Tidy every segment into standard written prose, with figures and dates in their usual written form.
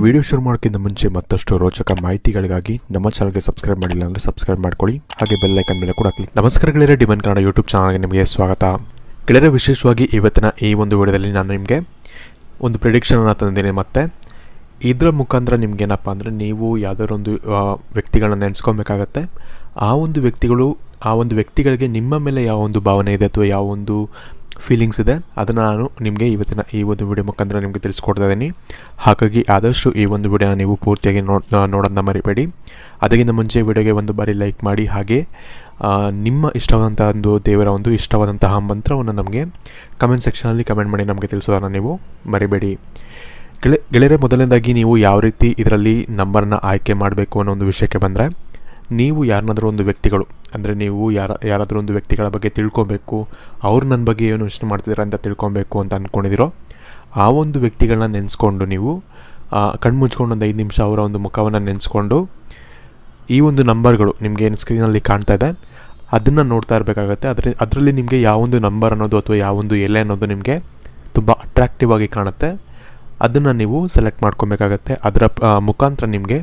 Video ಶುರು ಮಾಡೋಕ್ಕಿಂತ ಮುಂಚೆ ಮತ್ತಷ್ಟು ರೋಚಕ ಮಾಹಿತಿಗಳಿಗಾಗಿ ನಮ್ಮ ಚಾನಲ್ಗೆ ಸಬ್ಸ್ಕ್ರೈಬ್ ಮಾಡಿಲ್ಲ ಅಂದರೆ ಸಬ್ಸ್ಕ್ರೈಬ್ ಮಾಡ್ಕೊಳ್ಳಿ, ಹಾಗೆ ಬೆಲ್ ಐಕನ್ ಮೇಲೆ ಕೂಡ ಕ್ಲಿಕ್. ನಮಸ್ಕಾರ ಗೆಳೆಯರೆ, ಡಿಮನ್ ಕನ್ನಡ ಯೂಟ್ಯೂಬ್ ಚಾನಲ್ಗೆ ನಿಮಗೆ ಸ್ವಾಗತ. ಗೆಳೆಯರೆ, ವಿಶೇಷವಾಗಿ ಇವತ್ತಿನ ಈ ಒಂದು ವಿಡಿಯೋದಲ್ಲಿ ನಾನು ನಿಮಗೆ ಒಂದು ಪ್ರಿಡಿಕ್ಷನನ್ನು ತಂದಿದ್ದೀನಿ. ಮತ್ತು ಇದರ ಮುಖಾಂತರ ನಿಮಗೇನಪ್ಪ ಅಂದರೆ, ನೀವು ಯಾವುದಾದ್ರು ಒಂದು ವ್ಯಕ್ತಿಗಳನ್ನ ನೆನೆಸ್ಕೊಬೇಕಾಗತ್ತೆ. ಆ ಒಂದು ವ್ಯಕ್ತಿಗಳಿಗೆ ನಿಮ್ಮ ಮೇಲೆ ಯಾವ ಒಂದು ಭಾವನೆ ಇದೆ ಅಥವಾ ಯಾವ ಒಂದು ಫೀಲಿಂಗ್ಸ್ ಇದೆ ಅದನ್ನು ನಾನು ನಿಮಗೆ ಇವತ್ತಿನ ಈ ಒಂದು ವಿಡಿಯೋ ಮುಖಾಂತರ ನಿಮಗೆ ತಿಳಿಸ್ಕೊಡ್ತಾ ಇದ್ದೀನಿ. ಹಾಗಾಗಿ ಆದಷ್ಟು ಈ ಒಂದು ವಿಡಿಯೋನ ನೀವು ಪೂರ್ತಿಯಾಗಿ ನೋಡೋದನ್ನ ಮರಿಬೇಡಿ. ಅದಕ್ಕಿಂತ ಮುಂಚೆ ವಿಡಿಯೋಗೆ ಒಂದು ಬಾರಿ ಲೈಕ್ ಮಾಡಿ, ಹಾಗೆ ನಿಮ್ಮ ಇಷ್ಟವಾದಂಥ ಒಂದು ದೇವರ ಒಂದು ಇಷ್ಟವಾದಂತಹ ಮಂತ್ರವನ್ನು ನಮಗೆ ಕಮೆಂಟ್ ಸೆಕ್ಷನಲ್ಲಿ ಕಮೆಂಟ್ ಮಾಡಿ ನಮಗೆ ತಿಳಿಸೋದನ್ನು ನೀವು ಮರಿಬೇಡಿ. ಗೆಳೆಯರೆ, ಮೊದಲನೇದಾಗಿ ನೀವು ಯಾವ ರೀತಿ ಇದರಲ್ಲಿ ನಂಬರ್ನ ಆಯ್ಕೆ ಮಾಡಬೇಕು ಅನ್ನೋ ಒಂದು ವಿಷಯಕ್ಕೆ ಬಂದರೆ, ನೀವು ಯಾರನ್ನಾದರೂ ಒಂದು ವ್ಯಕ್ತಿಗಳು ಅಂದರೆ ನೀವು ಯಾರಾದರೂ ಒಂದು ವ್ಯಕ್ತಿಗಳ ಬಗ್ಗೆ ತಿಳ್ಕೊಬೇಕು, ಅವ್ರು ನನ್ನ ಬಗ್ಗೆ ಏನು ಯೋಚನೆ ಮಾಡ್ತಿದ್ದಾರೆ ಅಂತ ತಿಳ್ಕೊಬೇಕು ಅಂತ ಅಂದ್ಕೊಂಡಿದ್ದೀರೋ, ಆ ಒಂದು ವ್ಯಕ್ತಿಗಳನ್ನ ನೆನೆಸ್ಕೊಂಡು ನೀವು ಕಣ್ಮುಚ್ಕೊಂಡು ಒಂದು 5 ನಿಮಿಷ ಅವರ ಒಂದು ಮುಖವನ್ನು ನೆನೆಸ್ಕೊಂಡು ಈ ಒಂದು ನಂಬರ್ಗಳು ನಿಮಗೆ ಏನು ಸ್ಕ್ರೀನಲ್ಲಿ ಕಾಣ್ತಾ ಇದೆ ಅದನ್ನು ನೋಡ್ತಾ ಇರಬೇಕಾಗತ್ತೆ. ಅದರಲ್ಲಿ ನಿಮಗೆ ಯಾವೊಂದು ನಂಬರ್ ಅನ್ನೋದು ಅಥವಾ ಯಾವೊಂದು ಎಲೆ ಅನ್ನೋದು ನಿಮಗೆ ತುಂಬ ಅಟ್ರಾಕ್ಟಿವ್ ಆಗಿ ಕಾಣುತ್ತೆ, ಅದನ್ನು ನೀವು ಸೆಲೆಕ್ಟ್ ಮಾಡ್ಕೊಬೇಕಾಗತ್ತೆ. ಅದರ ಮುಖಾಂತರ ನಿಮಗೆ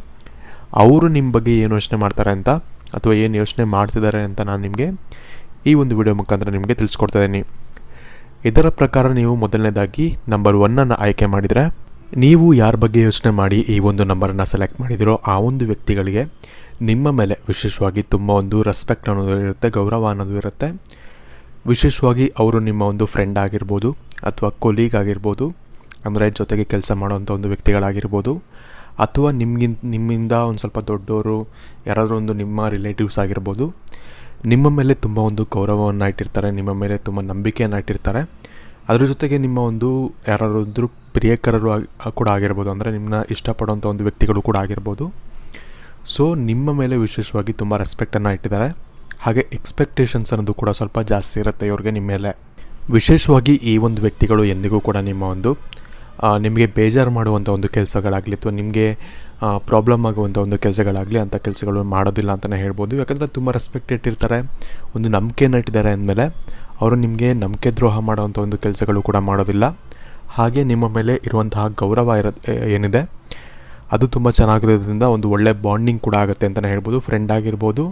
ಅವರು ನಿಮ್ಮ ಬಗ್ಗೆ ಏನು ಯೋಚನೆ ಮಾಡ್ತಾರೆ ಅಂತ ಅಥವಾ ಏನು ಯೋಚನೆ ಮಾಡ್ತಿದ್ದಾರೆ ಅಂತ ನಾನು ನಿಮಗೆ ಈ ಒಂದು ವಿಡಿಯೋ ಮುಖಾಂತರ ನಿಮಗೆ ತಿಳಿಸ್ಕೊಡ್ತಾ ಇದ್ದೀನಿ. ಇದರ ಪ್ರಕಾರ ನೀವು ಮೊದಲನೇದಾಗಿ ನಂಬರ್ 1 ಆಯ್ಕೆ ಮಾಡಿದರೆ, ನೀವು ಯಾರ ಬಗ್ಗೆ ಯೋಚನೆ ಮಾಡಿ ಈ ಒಂದು ನಂಬರನ್ನು ಸೆಲೆಕ್ಟ್ ಮಾಡಿದಿರೋ ಆ ಒಂದು ವ್ಯಕ್ತಿಗಳಿಗೆ ನಿಮ್ಮ ಮೇಲೆ ವಿಶೇಷವಾಗಿ ತುಂಬ ಒಂದು ರೆಸ್ಪೆಕ್ಟ್ ಅನ್ನೋದು ಇರುತ್ತೆ, ಗೌರವ ಅನ್ನೋದು ಇರುತ್ತೆ. ವಿಶೇಷವಾಗಿ ಅವರು ನಿಮ್ಮ ಒಂದು ಫ್ರೆಂಡ್ ಆಗಿರ್ಬೋದು ಅಥವಾ ಕೊಲೀಗ್ ಆಗಿರ್ಬೋದು, ಅಂದರೆ ಜೊತೆಗೆ ಕೆಲಸ ಮಾಡೋವಂಥ ಒಂದು ವ್ಯಕ್ತಿಗಳಾಗಿರ್ಬೋದು, ಅಥವಾ ನಿಮ್ಮಿಂದ ಒಂದು ಸ್ವಲ್ಪ ದೊಡ್ಡವರು ಯಾರಾದರೂ ಒಂದು ನಿಮ್ಮ ರಿಲೇಟಿವ್ಸ್ ಆಗಿರ್ಬೋದು. ನಿಮ್ಮ ಮೇಲೆ ತುಂಬ ಒಂದು ಗೌರವವನ್ನು ಇಟ್ಟಿರ್ತಾರೆ, ನಿಮ್ಮ ಮೇಲೆ ತುಂಬ ನಂಬಿಕೆಯನ್ನು ಇಟ್ಟಿರ್ತಾರೆ. ಅದ್ರ ಜೊತೆಗೆ ನಿಮ್ಮ ಒಂದು ಯಾರಾದರೂ ಪ್ರಿಯಕರರು ಕೂಡ ಆಗಿರ್ಬೋದು, ಅಂದರೆ ನಿಮ್ಮನ್ನ ಇಷ್ಟಪಡುವಂಥ ಒಂದು ವ್ಯಕ್ತಿಗಳು ಕೂಡ ಆಗಿರ್ಬೋದು. ಸೊ ನಿಮ್ಮ ಮೇಲೆ ವಿಶೇಷವಾಗಿ ತುಂಬ ರೆಸ್ಪೆಕ್ಟನ್ನು ಇಟ್ಟಿದ್ದಾರೆ, ಹಾಗೆ ಎಕ್ಸ್ಪೆಕ್ಟೇಷನ್ಸ್ ಅನ್ನೋದು ಕೂಡ ಸ್ವಲ್ಪ ಜಾಸ್ತಿ ಇರುತ್ತೆ ಇವ್ರಿಗೆ ನಿಮ್ಮ ಮೇಲೆ. ವಿಶೇಷವಾಗಿ ಈ ಒಂದು ವ್ಯಕ್ತಿಗಳು ಎಂದಿಗೂ ಕೂಡ ನಿಮಗೆ ಬೇಜಾರು ಮಾಡುವಂಥ ಒಂದು ಕೆಲಸಗಳಾಗಲಿ ಅಥವಾ ನಿಮಗೆ ಪ್ರಾಬ್ಲಮ್ ಆಗುವಂಥ ಒಂದು ಕೆಲಸಗಳಾಗಲಿ ಅಂಥ ಕೆಲಸಗಳು ಮಾಡೋದಿಲ್ಲ ಅಂತಲೇ ಹೇಳ್ಬೋದು. ಯಾಕಂದರೆ ತುಂಬ ರೆಸ್ಪೆಕ್ಟ್ ಇಟ್ಟಿರ್ತಾರೆ, ಒಂದು ನಂಬಿಕೆಯನ್ನು ಇಟ್ಟಿದ್ದಾರೆ ಅಂದಮೇಲೆ ಅವರು ನಿಮಗೆ ನಂಬಿಕೆ ದ್ರೋಹ ಮಾಡೋವಂಥ ಒಂದು ಕೆಲಸಗಳು ಕೂಡ ಮಾಡೋದಿಲ್ಲ. ಹಾಗೆ ನಿಮ್ಮ ಮೇಲೆ ಇರುವಂತಹ ಗೌರವ ಏನಿದೆ ಅದು ತುಂಬ ಚೆನ್ನಾಗಿರೋದ್ರಿಂದ ಒಂದು ಒಳ್ಳೆ ಬಾಂಡಿಂಗ್ ಕೂಡ ಆಗುತ್ತೆ ಅಂತಲೇ ಹೇಳ್ಬೋದು. ಫ್ರೆಂಡ್ ಆಗಿರ್ಬೋದು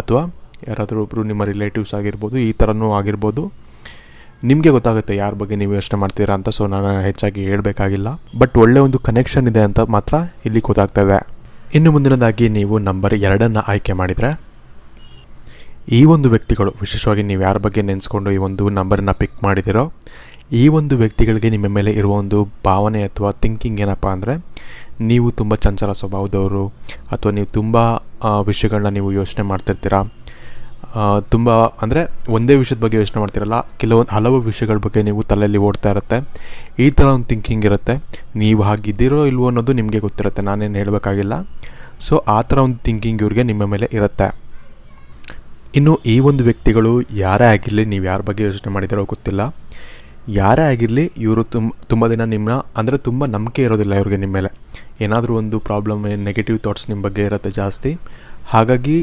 ಅಥವಾ ಯಾರಾದರೂ ಒಬ್ಬರು ನಿಮ್ಮ ರಿಲೇಟಿವ್ಸ್ ಆಗಿರ್ಬೋದು, ಈ ಥರನೂ ಆಗಿರ್ಬೋದು. ನಿಮಗೆ ಗೊತ್ತಾಗುತ್ತೆ ಯಾರ ಬಗ್ಗೆ ನೀವು ಯೋಚನೆ ಮಾಡ್ತೀರಾ ಅಂತ. ಸೊ ನಾನು ಹೆಚ್ಚಾಗಿ ಹೇಳಬೇಕಾಗಿಲ್ಲ, ಬಟ್ ಒಳ್ಳೆ ಒಂದು ಕನೆಕ್ಷನ್ ಇದೆ ಅಂತ ಮಾತ್ರ ಇಲ್ಲಿ ಗೊತ್ತಾಗ್ತಾ ಇದೆ. ಇನ್ನು ಮುಂದಿನದಾಗಿ ನೀವು ನಂಬರ್ 2 ಆಯ್ಕೆ ಮಾಡಿದರೆ, ಈ ಒಂದು ವ್ಯಕ್ತಿಗಳು ವಿಶೇಷವಾಗಿ ನೀವು ಯಾರ ಬಗ್ಗೆ ನೆನೆಸ್ಕೊಂಡು ಈ ಒಂದು ನಂಬರನ್ನು ಪಿಕ್ ಮಾಡಿದಿರೋ ಈ ಒಂದು ವ್ಯಕ್ತಿಗಳಿಗೆ ನಿಮ್ಮ ಮೇಲೆ ಇರುವ ಒಂದು ಭಾವನೆ ಅಥವಾ ಥಿಂಕಿಂಗ್ ಏನಪ್ಪ ಅಂದರೆ, ನೀವು ತುಂಬ ಚಂಚಲ ಸ್ವಭಾವದವರು ಅಥವಾ ನೀವು ತುಂಬ ವಿಷಯಗಳನ್ನ ನೀವು ಯೋಚನೆ ಮಾಡ್ತಿರ್ತೀರ. ತುಂಬ ಅಂದರೆ ಒಂದೇ ವಿಷಯದ ಬಗ್ಗೆ ಯೋಚನೆ ಮಾಡ್ತಿರಲ್ಲ, ಹಲವು ವಿಷಯಗಳ ಬಗ್ಗೆ ನೀವು ತಲೆಯಲ್ಲಿ ಓಡ್ತಾ ಇರುತ್ತೆ. ಈ ಥರ ಒಂದು ಥಿಂಕಿಂಗ್ ಇರುತ್ತೆ. ನೀವು ಹಾಗಿದ್ದೀರೋ ಇಲ್ವೋ ಅನ್ನೋದು ನಿಮಗೆ ಗೊತ್ತಿರುತ್ತೆ, ನಾನೇನು ಹೇಳಬೇಕಾಗಿಲ್ಲ. ಸೊ ಆ ಥರ ಒಂದು ಥಿಂಕಿಂಗ್ ಇವ್ರಿಗೆ ನಿಮ್ಮ ಮೇಲೆ ಇರುತ್ತೆ. ಇನ್ನು ಈ ಒಂದು ವ್ಯಕ್ತಿಗಳು ಯಾರೇ ಆಗಿರಲಿ, ನೀವು ಯಾರ ಬಗ್ಗೆ ಯೋಚನೆ ಮಾಡಿದಿರೋ ಗೊತ್ತಿಲ್ಲ, ಯಾರೇ ಆಗಿರಲಿ, ಇವರು ತುಂಬ ದಿನ ನಿಮ್ಮನ್ನ ಅಂದರೆ ತುಂಬ ನಂಬಿಕೆ ಇರೋದಿಲ್ಲ ಇವ್ರಿಗೆ ನಿಮ್ಮ ಮೇಲೆ. ಏನಾದರೂ ಒಂದು ಪ್ರಾಬ್ಲಮ್, ನೆಗೆಟಿವ್ ಥಾಟ್ಸ್ ನಿಮ್ಮ ಬಗ್ಗೆ ಇರುತ್ತೆ ಜಾಸ್ತಿ. ಹಾಗಾಗಿ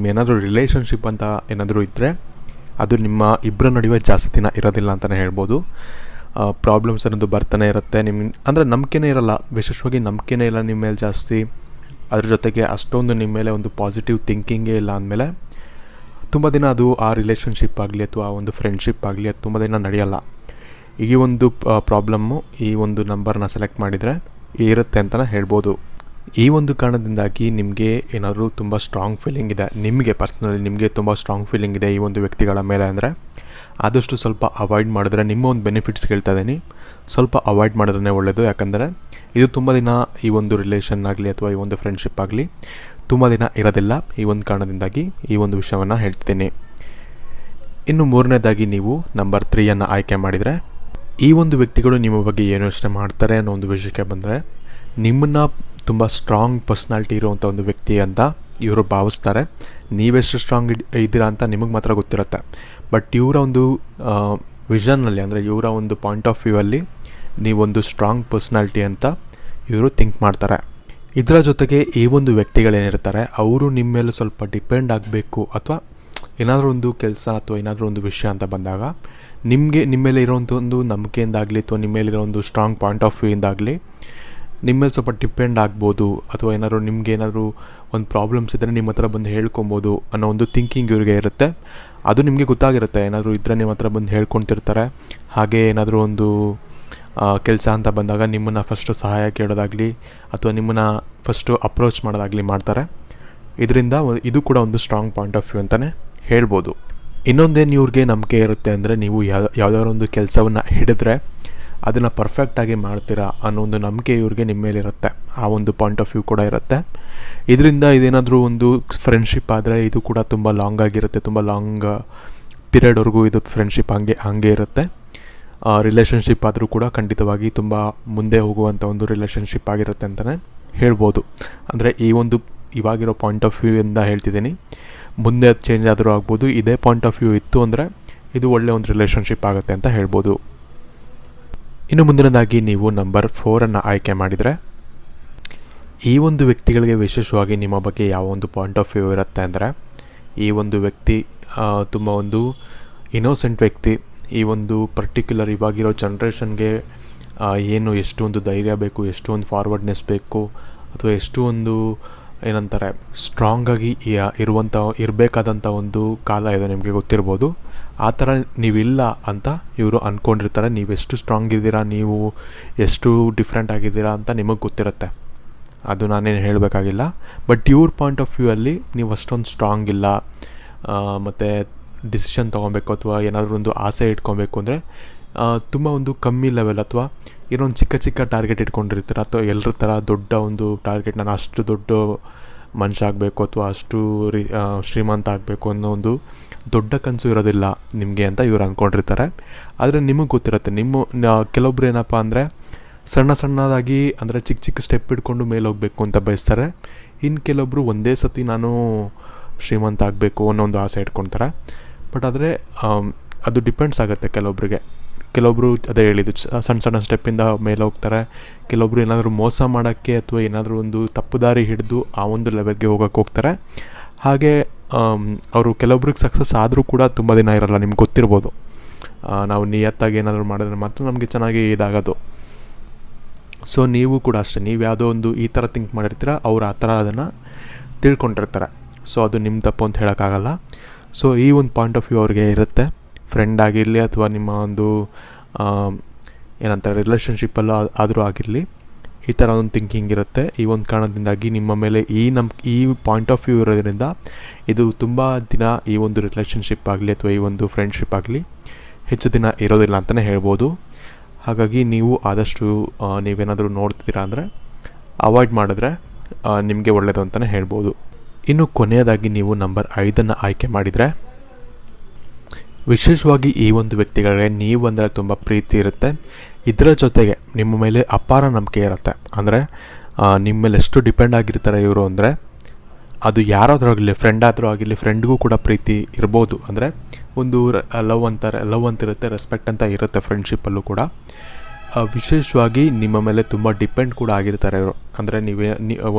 ಏನಾದರೂ ರಿಲೇಷನ್ಶಿಪ್ ಅಂತ ಏನಾದರೂ ಇದ್ದರೆ ಅದು ನಿಮ್ಮ ಇಬ್ಬರ ನಡುವೆ ಜಾಸ್ತಿ ದಿನ ಇರೋದಿಲ್ಲ ಅಂತಲೇ ಹೇಳ್ಬೋದು. ಪ್ರಾಬ್ಲಮ್ಸ್ ಅನ್ನೋದು ಬರ್ತಾನೆ ಇರುತ್ತೆ. ಅಂದರೆ ನಂಬಿಕೆನೇ ಇರೋಲ್ಲ, ವಿಶೇಷವಾಗಿ ನಂಬಿಕೆನೇ ಇಲ್ಲ ನಿಮ್ಮ ಮೇಲೆ ಜಾಸ್ತಿ. ಅದ್ರ ಜೊತೆಗೆ ಅಷ್ಟೊಂದು ನಿಮ್ಮ ಮೇಲೆ ಒಂದು ಪಾಸಿಟಿವ್ ಥಿಂಕಿಂಗೇ ಇಲ್ಲ ಅಂದಮೇಲೆ ತುಂಬ ದಿನ ಅದು ಆ ರಿಲೇಷನ್ಶಿಪ್ ಆಗಲಿ ಅಥವಾ ಒಂದು ಫ್ರೆಂಡ್ಶಿಪ್ ಆಗಲಿ ಅದು ತುಂಬ ದಿನ ನಡೆಯೋಲ್ಲ. ಈ ಒಂದು ಪ್ರಾಬ್ಲಮ್ಮು ಈ ಒಂದು ನಂಬರ್ನ ಸೆಲೆಕ್ಟ್ ಮಾಡಿದರೆ ಇರುತ್ತೆ ಅಂತಲೇ ಹೇಳ್ಬೋದು. ಈ ಒಂದು ಕಾರಣದಿಂದಾಗಿ ನಿಮಗೆ ಏನಾದರೂ ತುಂಬ ಸ್ಟ್ರಾಂಗ್ ಫೀಲಿಂಗ್ ಇದೆ, ನಿಮಗೆ ಪರ್ಸ್ನಲಿ ನಿಮಗೆ ತುಂಬ ಸ್ಟ್ರಾಂಗ್ ಫೀಲಿಂಗ್ ಇದೆ ಈ ಒಂದು ವ್ಯಕ್ತಿಗಳ ಮೇಲೆ ಅಂದರೆ, ಆದಷ್ಟು ಸ್ವಲ್ಪ ಅವಾಯ್ಡ್ ಮಾಡಿದ್ರೆ, ನಿಮ್ಮ ಒಂದು ಬೆನಿಫಿಟ್ಸ್ ಹೇಳ್ತಾ ಇದ್ದೀನಿ, ಸ್ವಲ್ಪ ಅವಾಯ್ಡ್ ಮಾಡಿದ್ರೆ ಒಳ್ಳೆಯದು. ಯಾಕಂದರೆ ಇದು ತುಂಬ ದಿನ ಈ ಒಂದು ರಿಲೇಷನ್ ಆಗಲಿ ಅಥವಾ ಈ ಒಂದು ಫ್ರೆಂಡ್ಶಿಪ್ ಆಗಲಿ ತುಂಬ ದಿನ ಇರೋದಿಲ್ಲ. ಈ ಒಂದು ಕಾರಣದಿಂದಾಗಿ ಈ ಒಂದು ವಿಷಯವನ್ನು ಹೇಳ್ತಿದ್ದೀನಿ. ಇನ್ನು ಮೂರನೇದಾಗಿ ನೀವು ನಂಬರ್ 3 ಆಯ್ಕೆ ಮಾಡಿದರೆ, ಈ ಒಂದು ವ್ಯಕ್ತಿಗಳು ನಿಮ್ಮ ಬಗ್ಗೆ ಏನು ಯೋಚನೆ ಮಾಡ್ತಾರೆ ಅನ್ನೋ ಒಂದು ವಿಷಯಕ್ಕೆ ಬಂದರೆ, ನಿಮ್ಮನ್ನು ತುಂಬ ಸ್ಟ್ರಾಂಗ್ ಪರ್ಸ್ನಾಲಿಟಿ ಇರುವಂಥ ಒಂದು ವ್ಯಕ್ತಿ ಅಂತ ಇವರು ಭಾವಿಸ್ತಾರೆ. ನೀವೆಷ್ಟು ಸ್ಟ್ರಾಂಗ್ ಇದ್ದೀರಾ ಅಂತ ನಿಮಗೆ ಮಾತ್ರ ಗೊತ್ತಿರುತ್ತೆ. ಬಟ್ ಇವರ ಒಂದು ವಿಷನ್ನಲ್ಲಿ ಅಂದರೆ ಇವರ ಒಂದು ಪಾಯಿಂಟ್ ಆಫ್ ವ್ಯೂ ಅಲ್ಲಿ ನೀವೊಂದು ಸ್ಟ್ರಾಂಗ್ ಪರ್ಸ್ನಾಲಿಟಿ ಅಂತ ಇವರು ಥಿಂಕ್ ಮಾಡ್ತಾರೆ. ಇದರ ಜೊತೆಗೆ ಈ ಒಂದು ವ್ಯಕ್ತಿಗಳೇನಿರ್ತಾರೆ ಅವರು ನಿಮ್ಮ ಮೇಲೆ ಸ್ವಲ್ಪ ಡಿಪೆಂಡ್ ಆಗಬೇಕು ಅಥವಾ ಏನಾದರೂ ಒಂದು ಕೆಲಸ ಅಥವಾ ಏನಾದರೂ ಒಂದು ವಿಷಯ ಅಂತ ಬಂದಾಗ ನಿಮ್ಮ ಮೇಲೆ ಇರೋವಂಥ ಒಂದು ನಂಬಿಕೆಯಿಂದಾಗಲಿ ಅಥವಾ ನಿಮ್ಮ ಮೇಲಿರೋ ಒಂದು ಸ್ಟ್ರಾಂಗ್ ಪಾಯಿಂಟ್ ಆಫ್ ವ್ಯೂ ಇಂದಾಗಲಿ ನಿಮ್ಮ ಮೇಲೆ ಸ್ವಲ್ಪ ಡಿಪೆಂಡ್ ಆಗ್ಬೋದು, ಅಥವಾ ಏನಾದರೂ ನಿಮ್ಗೆ ಏನಾದರೂ ಒಂದು ಪ್ರಾಬ್ಲಮ್ಸ್ ಇದ್ದರೆ ನಿಮ್ಮ ಹತ್ರ ಬಂದು ಹೇಳ್ಕೊಬೋದು ಅನ್ನೋ ಒಂದು ಥಿಂಕಿಂಗ್ ಇವ್ರಿಗೆ ಇರುತ್ತೆ. ಅದು ನಿಮಗೆ ಗೊತ್ತಾಗಿರುತ್ತೆ, ಏನಾದರೂ ಇದ್ದರೆ ನಿಮ್ಮ ಹತ್ರ ಬಂದು ಹೇಳ್ಕೊತಿರ್ತಾರೆ. ಹಾಗೆ ಏನಾದರೂ ಒಂದು ಕೆಲಸ ಅಂತ ಬಂದಾಗ ನಿಮ್ಮನ್ನು ಫಸ್ಟು ಸಹಾಯ ಕೇಳೋದಾಗಲಿ ಅಥವಾ ನಿಮ್ಮನ್ನು ಫಸ್ಟು ಅಪ್ರೋಚ್ ಮಾಡೋದಾಗಲಿ ಮಾಡ್ತಾರೆ. ಇದರಿಂದ ಇದು ಕೂಡ ಒಂದು ಸ್ಟ್ರಾಂಗ್ ಪಾಯಿಂಟ್ ಆಫ್ ವ್ಯೂ ಅಂತಲೇ ಹೇಳ್ಬೋದು. ಇನ್ನೊಂದೇನು ಇವ್ರಿಗೆ ನಂಬಿಕೆ ಇರುತ್ತೆ ಅಂದರೆ, ನೀವು ಯಾವುದಾದ್ರು ಒಂದು ಕೆಲಸವನ್ನು ಹಿಡಿದ್ರೆ ಅದನ್ನು ಪರ್ಫೆಕ್ಟಾಗಿ ಮಾಡ್ತೀರಾ ಅನ್ನೋ ಒಂದು ನಂಬಿಕೆ ಇವ್ರಿಗೆ ನಿಮ್ಮ ಮೇಲಿರುತ್ತೆ. ಆ ಒಂದು ಪಾಯಿಂಟ್ ಆಫ್ ವ್ಯೂ ಕೂಡ ಇರುತ್ತೆ. ಇದರಿಂದ ಇದೇನಾದರೂ ಒಂದು ಫ್ರೆಂಡ್ಶಿಪ್ ಆದರೆ ಇದು ಕೂಡ ತುಂಬ ಲಾಂಗ್ ಆಗಿರುತ್ತೆ, ತುಂಬ ಲಾಂಗ್ ಪೀರಿಯಡ್ವರೆಗೂ ಇದು ಫ್ರೆಂಡ್ಶಿಪ್ ಹಂಗೆ ಇರುತ್ತೆ. ರಿಲೇಷನ್ಶಿಪ್ ಆದರೂ ಕೂಡ ಖಂಡಿತವಾಗಿ ತುಂಬ ಮುಂದೆ ಹೋಗುವಂಥ ಒಂದು ರಿಲೇಷನ್ಶಿಪ್ ಆಗಿರುತ್ತೆ ಅಂತಲೇ ಹೇಳ್ಬೋದು. ಅಂದರೆ ಈ ಒಂದು ಇವಾಗಿರೋ ಪಾಯಿಂಟ್ ಆಫ್ ವ್ಯೂ ಇಂದ ಹೇಳ್ತಿದ್ದೀನಿ. ಮುಂದೆ ಅದು ಚೇಂಜ್ ಆದರೂ ಆಗ್ಬೋದು. ಇದೇ ಪಾಯಿಂಟ್ ಆಫ್ ವ್ಯೂ ಇತ್ತು ಅಂದರೆ ಇದು ಒಳ್ಳೆಯ ಒಂದು ರಿಲೇಷನ್ಶಿಪ್ ಆಗುತ್ತೆ ಅಂತ ಹೇಳ್ಬೋದು. ಇನ್ನು ಮುಂದಿನದಾಗಿ ನೀವು ನಂಬರ್ 4 ಆಯ್ಕೆ ಮಾಡಿದರೆ, ಈ ಒಂದು ವ್ಯಕ್ತಿಗಳಿಗೆ ವಿಶೇಷವಾಗಿ ನಿಮ್ಮ ಬಗ್ಗೆ ಯಾವ ಒಂದು ಪಾಯಿಂಟ್ ಆಫ್ ವ್ಯೂ ಇರುತ್ತೆ ಅಂದರೆ, ಈ ಒಂದು ವ್ಯಕ್ತಿ ತುಂಬ ಒಂದು ಇನ್ನೋಸೆಂಟ್ ವ್ಯಕ್ತಿ. ಈ ಒಂದು ಪರ್ಟಿಕ್ಯುಲರ್ ಇವಾಗಿರೋ ಜನ್ರೇಷನ್ಗೆ ಏನು ಎಷ್ಟು ಒಂದು ಧೈರ್ಯ ಬೇಕು, ಎಷ್ಟು ಒಂದು ಫಾರ್ವರ್ಡ್ನೆಸ್ ಬೇಕು, ಅಥವಾ ಎಷ್ಟು ಒಂದು ಏನಂತಾರೆ ಸ್ಟ್ರಾಂಗಾಗಿ ಇರಬೇಕಾದಂಥ ಒಂದು ಕಾಲ ಇದೆ, ನಿಮಗೆ ಗೊತ್ತಿರ್ಬೋದು. ಆ ಥರ ನೀವಿಲ್ಲ ಅಂತ ಇವರು ಅಂದ್ಕೊಂಡಿರ್ತಾರೆ. ನೀವೆಷ್ಟು ಸ್ಟ್ರಾಂಗ್ ಇದ್ದೀರಾ, ನೀವು ಎಷ್ಟು ಡಿಫ್ರೆಂಟ್ ಆಗಿದ್ದೀರಾ ಅಂತ ನಿಮಗೆ ಗೊತ್ತಿರುತ್ತೆ. ಅದು ನಾನೇನು ಹೇಳಬೇಕಾಗಿಲ್ಲ. ಬಟ್ ಇವ್ರ ಪಾಯಿಂಟ್ ಆಫ್ ವ್ಯೂ ಅಲ್ಲಿ ನೀವು ಅಷ್ಟೊಂದು ಸ್ಟ್ರಾಂಗ್ ಇಲ್ಲ, ಮತ್ತು ಡಿಸಿಷನ್ ತೊಗೊಬೇಕು ಅಥವಾ ಏನಾದರೂ ಒಂದು ಆಸೆ ಇಟ್ಕೊಬೇಕು ಅಂದರೆ ತುಂಬ ಒಂದು ಕಮ್ಮಿ ಲೆವೆಲ್, ಅಥವಾ ಏನೊಂದು ಚಿಕ್ಕ ಚಿಕ್ಕ ಟಾರ್ಗೆಟ್ ಇಟ್ಕೊಂಡಿರ್ತಾರೆ. ಅಥವಾ ಎಲ್ಲರ ಥರ ದೊಡ್ಡ ಒಂದು ಟಾರ್ಗೆಟ್, ನಾನು ಅಷ್ಟು ದೊಡ್ಡ ಮನುಷ್ಯ ಆಗಬೇಕು ಅಥವಾ ಅಷ್ಟು ಶ್ರೀಮಂತ ಆಗಬೇಕು ಅನ್ನೋ ಒಂದು ದೊಡ್ಡ ಕನಸು ಇರೋದಿಲ್ಲ ನಿಮಗೆ ಅಂತ ಇವ್ರು ಅಂದ್ಕೊಂಡಿರ್ತಾರೆ. ಆದರೆ ನಿಮಗೆ ಗೊತ್ತಿರುತ್ತೆ, ಕೆಲವೊಬ್ರು ಏನಪ್ಪ ಅಂದರೆ ಸಣ್ಣದಾಗಿ ಅಂದರೆ ಚಿಕ್ಕ ಚಿಕ್ಕ ಸ್ಟೆಪ್ ಇಟ್ಕೊಂಡು ಮೇಲೆ ಹೋಗಬೇಕು ಅಂತ ಬಯಸ್ತಾರೆ. ಇನ್ನು ಕೆಲವೊಬ್ಬರು ಒಂದೇ ಸತಿ ನಾನು ಶ್ರೀಮಂತ ಆಗಬೇಕು ಅನ್ನೋ ಒಂದು ಆಸೆ ಇಟ್ಕೊಳ್ತಾರೆ. ಬಟ್ ಆದರೆ ಅದು ಡಿಪೆಂಡ್ಸ್ ಆಗುತ್ತೆ ಕೆಲವೊಬ್ಬರು ಅದೇ ಹೇಳಿದ್ದು ಸಣ್ಣ ಸ್ಟೆಪ್ಪಿಂದ ಮೇಲೆ ಹೋಗ್ತಾರೆ. ಕೆಲವೊಬ್ಬರು ಏನಾದರೂ ಮೋಸ ಮಾಡೋಕ್ಕೆ ಅಥವಾ ಏನಾದರೂ ಒಂದು ತಪ್ಪು ದಾರಿ ಹಿಡಿದು ಆ ಒಂದು ಲೆವೆಲ್ಗೆ ಹೋಗ್ತಾರೆ. ಹಾಗೆ ಅವರು ಕೆಲವೊಬ್ರಿಗೆ ಸಕ್ಸಸ್ ಆದರೂ ಕೂಡ ತುಂಬ ದಿನ ಇರೋಲ್ಲ. ನಿಮ್ಗೆ ಗೊತ್ತಿರ್ಬೋದು, ನಾವು ನಿಯತ್ತಾಗಿ ಏನಾದರೂ ಮಾಡಿದ್ರೆ ಮಾತ್ರ ನಮಗೆ ಚೆನ್ನಾಗಿ ಇದಾಗೋದು. ಸೊ ನೀವು ಕೂಡ ಅಷ್ಟೇ, ನೀವು ಯಾವುದೋ ಒಂದು ಈ ಥರ ಥಿಂಕ್ ಮಾಡಿರ್ತೀರ, ಅವ್ರು ಆ ಥರ ಅದನ್ನು ತಿಳ್ಕೊಂಡಿರ್ತಾರೆ. ಸೊ ಅದು ನಿಮ್ಮ ತಪ್ಪು ಅಂತ ಹೇಳೋಕ್ಕಾಗಲ್ಲ. ಸೊ ಈ ಒಂದು ಪಾಯಿಂಟ್ ಆಫ್ ವ್ಯೂ ಅವ್ರಿಗೆ ಇರುತ್ತೆ. ಫ್ರೆಂಡ್ ಆಗಿರಲಿ ಅಥವಾ ನಿಮ್ಮ ಒಂದು ಏನಂತಾರೆ ರಿಲೇಷನ್ಶಿಪ್ಪಲ್ಲೂ ಆದರೂ ಆಗಿರಲಿ, ಈ ಥರ ಒಂದು ಥಿಂಕಿಂಗ್ ಇರುತ್ತೆ. ಈ ಒಂದು ಕಾರಣದಿಂದಾಗಿ ನಿಮ್ಮ ಮೇಲೆ ಈ ಪಾಯಿಂಟ್ ಆಫ್ ವ್ಯೂ ಇರೋದ್ರಿಂದ ಇದು ತುಂಬ ದಿನ ಈ ಒಂದು ರಿಲೇಷನ್ಶಿಪ್ ಆಗಲಿ ಅಥವಾ ಈ ಒಂದು ಫ್ರೆಂಡ್ಶಿಪ್ ಆಗಲಿ ಹೆಚ್ಚು ದಿನ ಇರೋದಿಲ್ಲ ಅಂತಲೇ ಹೇಳ್ಬೋದು. ಹಾಗಾಗಿ ನೀವು ಆದಷ್ಟು ನೀವೇನಾದರೂ ನೋಡ್ತಿದ್ದೀರಾ ಅಂದರೆ ಅವಾಯ್ಡ್ ಮಾಡಿದ್ರೆ ನಿಮಗೆ ಒಳ್ಳೆಯದು ಅಂತಲೇ ಹೇಳ್ಬೋದು. ಇನ್ನು ಕೊನೆಯದಾಗಿ ನೀವು ನಂಬರ್ 5 ಆಯ್ಕೆ ಮಾಡಿದರೆ, ವಿಶೇಷವಾಗಿ ಈ ಒಂದು ವ್ಯಕ್ತಿಗಳಿಗೆ ನೀವು ಅಂದರೆ ತುಂಬ ಪ್ರೀತಿ ಇರುತ್ತೆ. ಇದರ ಜೊತೆಗೆ ನಿಮ್ಮ ಮೇಲೆ ಅಪಾರ ನಂಬಿಕೆ ಇರುತ್ತೆ. ಅಂದರೆ ನಿಮ್ಮ ಮೇಲೆ ಎಷ್ಟು ಡಿಪೆಂಡ್ ಆಗಿರ್ತಾರೆ ಇವರು ಅಂದರೆ, ಅದು ಯಾರಾದರೂ ಆಗಲಿ, ಫ್ರೆಂಡ್ ಆದರೂ ಆಗಿರಲಿ, ಫ್ರೆಂಡ್ಗೂ ಕೂಡ ಪ್ರೀತಿ ಇರ್ಬೋದು. ಅಂದರೆ ಒಂದು ಲವ್ ಅಂತಿರುತ್ತೆ, ರೆಸ್ಪೆಕ್ಟ್ ಅಂತ ಇರುತ್ತೆ ಫ್ರೆಂಡ್ಶಿಪ್ಪಲ್ಲೂ ಕೂಡ. ವಿಶೇಷವಾಗಿ ನಿಮ್ಮ ಮೇಲೆ ತುಂಬ ಡಿಪೆಂಡ್ ಕೂಡ ಆಗಿರ್ತಾರೆ ಇವರು. ಅಂದರೆ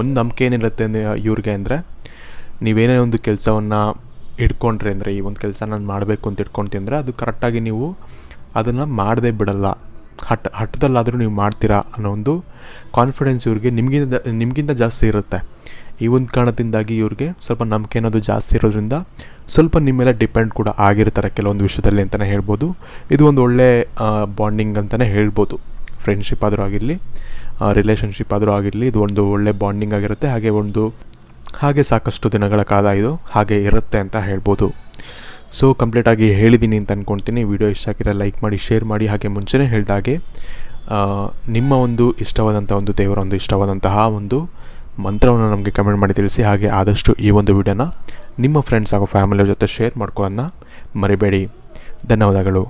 ಒಂದು ನಂಬಿಕೆ ಏನಿರುತ್ತೆ ಇವ್ರಿಗೆ ಅಂದರೆ, ನೀವೇನೇ ಒಂದು ಕೆಲಸವನ್ನು ಇಟ್ಕೊಂಡ್ರೆ ಅಂದರೆ, ಈ ಒಂದು ಕೆಲಸ ನಾನು ಮಾಡಬೇಕು ಅಂತ ಇಟ್ಕೊಳ್ತೀನಿ ಅಂದರೆ ಅದು ಕರೆಕ್ಟಾಗಿ ನೀವು ಅದನ್ನು ಮಾಡದೇ ಬಿಡಲ್ಲ. ಹಠದಲ್ಲಾದರೂ ನೀವು ಮಾಡ್ತೀರಾ ಅನ್ನೋ ಒಂದು ಕಾನ್ಫಿಡೆನ್ಸ್ ಇವ್ರಿಗೆ ನಿಮಗಿಂತ ಜಾಸ್ತಿ ಇರುತ್ತೆ. ಈ ಒಂದು ಕಾರಣದಿಂದಾಗಿ ಇವ್ರಿಗೆ ಸ್ವಲ್ಪ ನಂಬಿಕೆ ಅನ್ನೋದು ಜಾಸ್ತಿ ಇರೋದ್ರಿಂದ ಸ್ವಲ್ಪ ನಿಮ್ಮ ಮೇಲೆ ಡಿಪೆಂಡ್ ಕೂಡ ಆಗಿರ್ತಾರೆ ಕೆಲವೊಂದು ವಿಷಯದಲ್ಲಿ ಅಂತಲೇ ಹೇಳ್ಬೋದು. ಇದು ಒಂದು ಒಳ್ಳೆ ಬಾಂಡಿಂಗ್ ಅಂತಲೇ ಹೇಳ್ಬೋದು. ಫ್ರೆಂಡ್ಶಿಪ್ ಆದರೂ ಆಗಿರಲಿ, ರಿಲೇಷನ್ಶಿಪ್ ಆದರೂ ಆಗಿರಲಿ, ಇದು ಒಂದು ಒಳ್ಳೆ ಬಾಂಡಿಂಗ್ ಆಗಿರುತ್ತೆ. ಹಾಗೆ ಸಾಕಷ್ಟು ದಿನಗಳ ಕಾಲ ಇದು ಹಾಗೆ ಇರುತ್ತೆ ಅಂತ ಹೇಳ್ಬೋದು. ಸೊ ಕಂಪ್ಲೀಟಾಗಿ ಹೇಳಿದ್ದೀನಿ ಅಂತ ಅಂದ್ಕೊಳ್ತೀನಿ. ವಿಡಿಯೋ ಇಷ್ಟ ಆಗಿರೋ ಲೈಕ್ ಮಾಡಿ, ಶೇರ್ ಮಾಡಿ. ಹಾಗೆ ಮುಂಚೆನೇ ಹೇಳಿದಾಗೆ ನಿಮ್ಮ ಒಂದು ಇಷ್ಟವಾದಂಥ ಒಂದು ದೇವರ ಒಂದು ಇಷ್ಟವಾದಂತಹ ಒಂದು ಮಂತ್ರವನ್ನು ನಮಗೆ ಕಮೆಂಟ್ ಮಾಡಿ ತಿಳಿಸಿ. ಹಾಗೆ ಆದಷ್ಟು ಈ ಒಂದು ವಿಡಿಯೋನ ನಿಮ್ಮ ಫ್ರೆಂಡ್ಸ್ ಹಾಗೂ ಫ್ಯಾಮಿಲಿಯ ಜೊತೆ ಶೇರ್ ಮಾಡ್ಕೊಳ್ಳೋದನ್ನ ಮರಿಬೇಡಿ. ಧನ್ಯವಾದಗಳು.